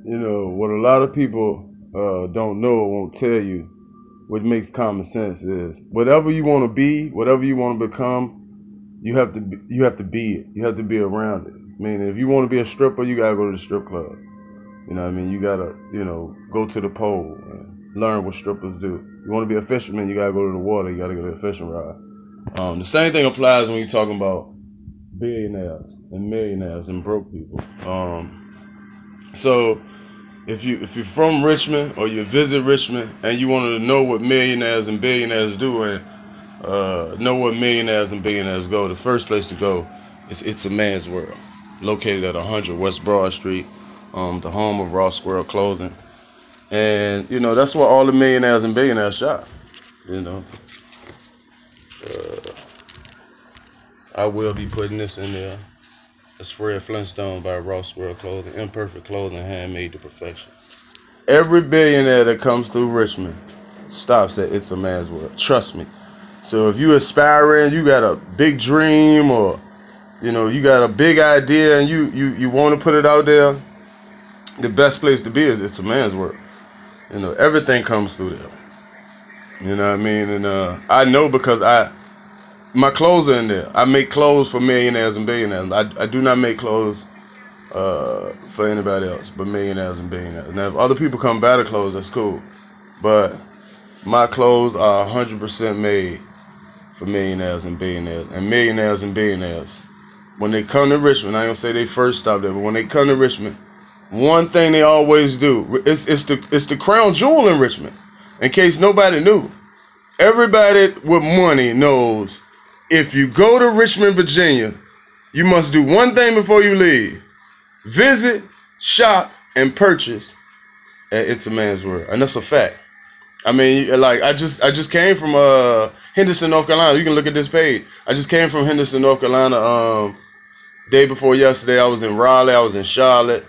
you know, what a lot of people don't know or won't tell you, what makes common sense is whatever you want to be, whatever you want to become, you have to be it. You have to be around it. I mean, if you want to be a stripper, you gotta go to the strip club. You know what I mean? You gotta, you know, go to the pole and learn what strippers do. You want to be a fisherman, you gotta go to the water. You gotta go to a fishing rod. The same thing applies when you're talking about billionaires and millionaires and broke people. So if you're from Richmond or you visit Richmond and you wanted to know what millionaires and billionaires do and know where millionaires and billionaires go, the first place to go is It's a Man's World, located at 100 West Broad Street, the home of Ross Squirrel Clothing. And, you know, that's where all the millionaires and billionaires shop, you know. I will be putting this in there. It's Fred Flintstone by Ross Squirrel Clothing. Imperfect clothing, handmade to perfection. Every billionaire that comes through Richmond stops at It's a Man's World. Trust me. So if you aspiring, you got a big dream, or you know, you got a big idea and you want to put it out there, the best place to be is It's a Man's World. You know, everything comes through there. You know what I mean? And I know because my clothes are in there. I make clothes for millionaires and billionaires. I do not make clothes for anybody else but millionaires and billionaires. Now, if other people come buy the clothes, that's cool. But my clothes are 100% made for millionaires and billionaires. And millionaires and billionaires, when they come to Richmond, I ain't gonna say they first stop there, but when they come to Richmond, one thing they always do, it's the crown jewel in Richmond. In case nobody knew, everybody with money knows if you go to Richmond, Virginia, you must do one thing before you leave: visit, shop, and purchase at It's a Man's World. And that's a fact. I mean, like, I just came from Henderson, North Carolina. You can look at this page. I just came from Henderson, North Carolina. Day before yesterday, I was in Raleigh. I was in Charlotte,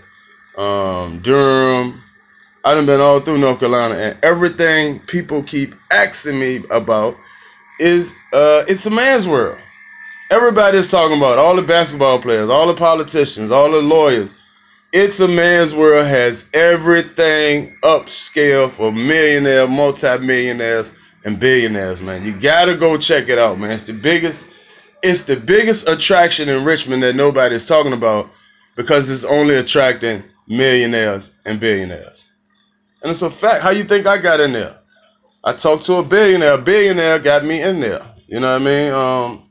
Durham. I done been all through North Carolina, and everything people keep asking me about is It's a Man's World. Everybody's talking about it. All the basketball players, all the politicians, all the lawyers. It's a Man's World has everything upscale for millionaires, multi-millionaires, and billionaires, man. You gotta go check it out, man. It's the biggest attraction in Richmond that nobody's talking about because it's only attracting millionaires and billionaires. And it's a fact. How you think I got in there? I talked to a billionaire got me in there. You know what I mean?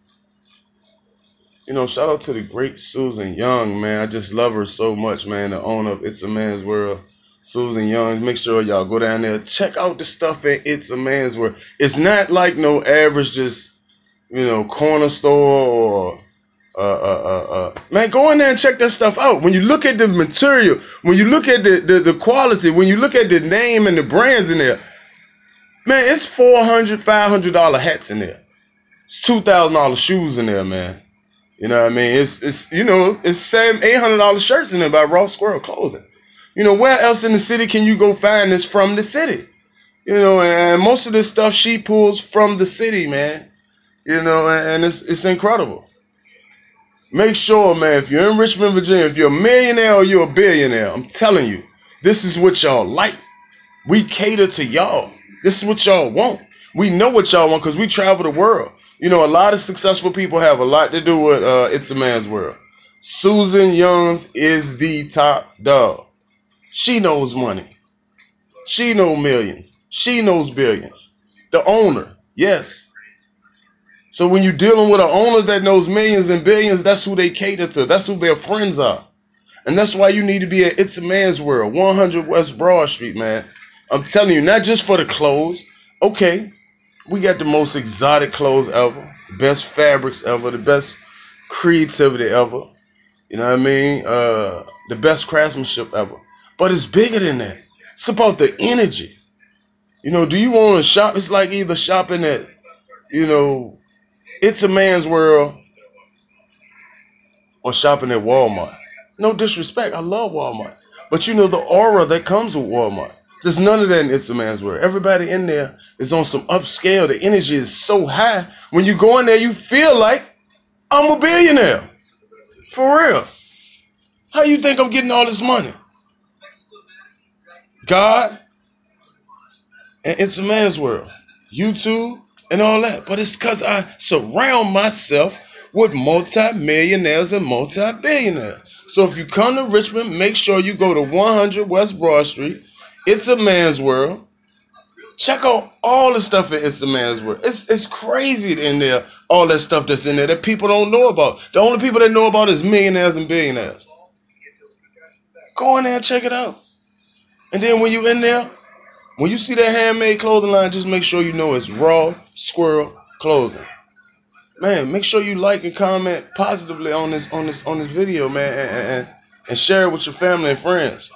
You know, shout out to the great Susan Young, man. I just love her so much, man. The owner of It's a Man's World, Susan Young. Make sure y'all go down there, check out the stuff at It's a Man's World. It's not like no average just, you know, corner store or man, go in there and check that stuff out. When you look at the material, when you look at the quality, when you look at the name and the brands in there, man, it's $400, $500 hats in there. It's $2,000 shoes in there, man. You know what I mean? It's you know, it's $700, $800 shirts in there by Ross Squirrel Clothing. You know, where else in the city can you go find this from the city? You know, and most of this stuff she pulls from the city, man. You know, and it's incredible. Make sure, man, if you're in Richmond, Virginia, if you're a millionaire or you're a billionaire, I'm telling you, this is what y'all like. We cater to y'all. This is what y'all want. We know what y'all want because we travel the world. You know, a lot of successful people have a lot to do with It's a Man's World. Susan Youngs is the top dog. She knows money. She knows millions. She knows billions. The owner, yes. So when you're dealing with an owner that knows millions and billions, that's who they cater to. That's who their friends are. And that's why you need to be at It's a Man's World, 100 West Broad Street, man. I'm telling you, not just for the clothes. Okay, we got the most exotic clothes ever, best fabrics ever, the best creativity ever. You know what I mean? The best craftsmanship ever. But it's bigger than that. It's about the energy. You know, do you want to shop? It's like either shopping at, you know, It's a Man's World or shopping at Walmart. No disrespect. I love Walmart. But you know the aura that comes with Walmart. There's none of that in It's a Man's World. Everybody in there is on some upscale. The energy is so high. When you go in there, you feel like I'm a billionaire. For real. How you think I'm getting all this money? God, and It's a Man's World, YouTube, and all that. But it's because I surround myself with multi-millionaires and multi-billionaires. So if you come to Richmond, make sure you go to 100 West Broad Street. It's a Man's World. Check out all the stuff in It's a Man's World. It's crazy in there, all that stuff that's in there that people don't know about. The only people that know about is Millionaires and Billionaires. Go in there and check it out. And then when you in there, when you see that handmade clothing line, just make sure you know it's Raw Squirrel Clothing. Man, make sure you like and comment positively on this video, man, and share it with your family and friends.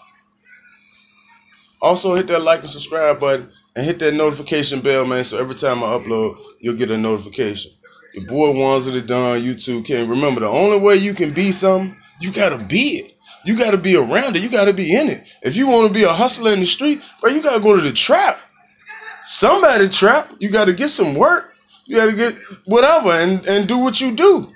Also, hit that like and subscribe button and hit that notification bell, man, so every time I upload, you'll get a notification. Your boy Ones of the Don, YouTube King. Remember, the only way you can be something, you gotta be it. You gotta be around it. You gotta be in it. If you want to be a hustler in the street, bro, you gotta go to the trap. Somebody trap. You gotta get some work. You gotta get whatever and do what you do.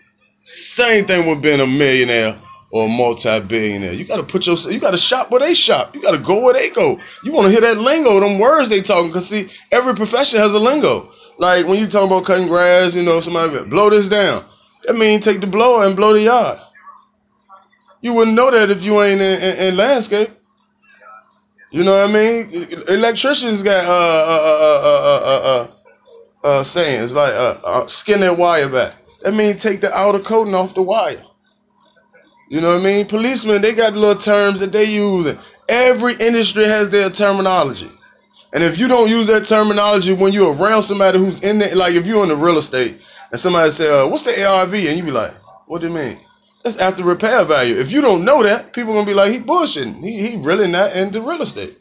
Same thing with being a millionaire or a multi-billionaire. You gotta put yourself. You gotta shop where they shop. You gotta go where they go. You want to hear that lingo, them words they talking. Cause see, every profession has a lingo. Like when you talking about cutting grass, you know, somebody blow this down. That means take the blower and blow the yard. You wouldn't know that if you ain't in landscape. You know what I mean? Electricians got sayings like skin that wire back. That means take the outer coating off the wire. You know what I mean? Policemen, they got little terms that they use. Every industry has their terminology. And if you don't use that terminology when you're around somebody who's in there, like if you're in the real estate and somebody say, what's the ARV? And you be like, what do you mean? That's after repair value. If you don't know that, people are going to be like, he bullshitting. He really not into real estate.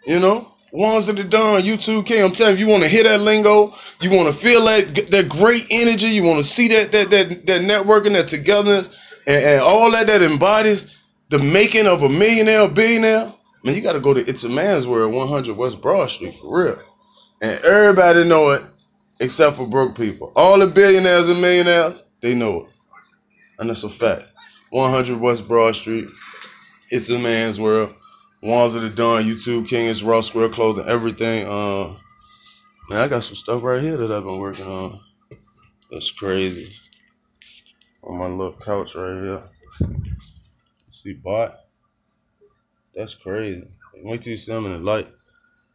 You know? Ones of the Don, YouTube King. I'm telling you, you want to hear that lingo. You want to feel that great energy. You want to see that networking, that togetherness, and all that embodies the making of a millionaire or billionaire. Man, you got to go to It's a Man's World, 100 West Broad Street, for real. And everybody know it except for broke people. All the billionaires and millionaires, they know it. And that's a fact. 100 West Broad Street. It's a Man's World. Ones of the Don, YouTube King, it's Raw Square Clothing, everything. Man, I got some stuff right here that I've been working on. That's crazy. On my little couch right here. See bot? That's crazy. Wait till you see them in the light.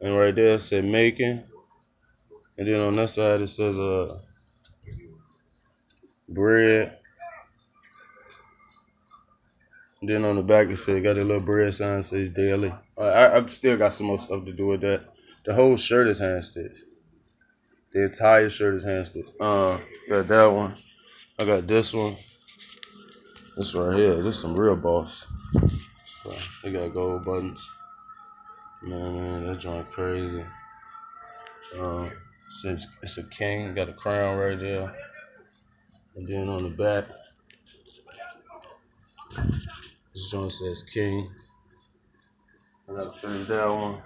And right there it said making. And then on that side it says bread. Then on the back it said, got a little bread sign, says daily. I've still got some more stuff to do with that. The whole shirt is hand stitched. The entire shirt is hand stitched. Got that one. I got this one. This right here. This is some real boss. So, they got gold buttons. Man, that joint crazy. It's a king. Got a crown right there. And then on the back, this joint says king. I gotta finish that one.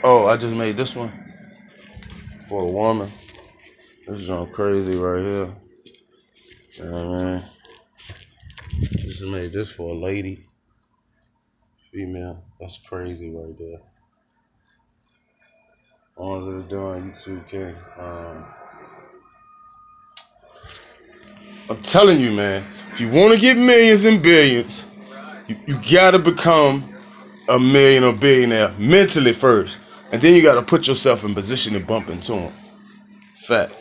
Oh, I just made this one for a woman. This joint crazy right here. You know what I mean? Just made this for a lady. Female. That's crazy right there. Ones of the Don, YouTube King. I'm telling you, man, if you want to get millions and billions, you got to become a million or billionaire mentally first. And then you got to put yourself in position to bump into them. Fact.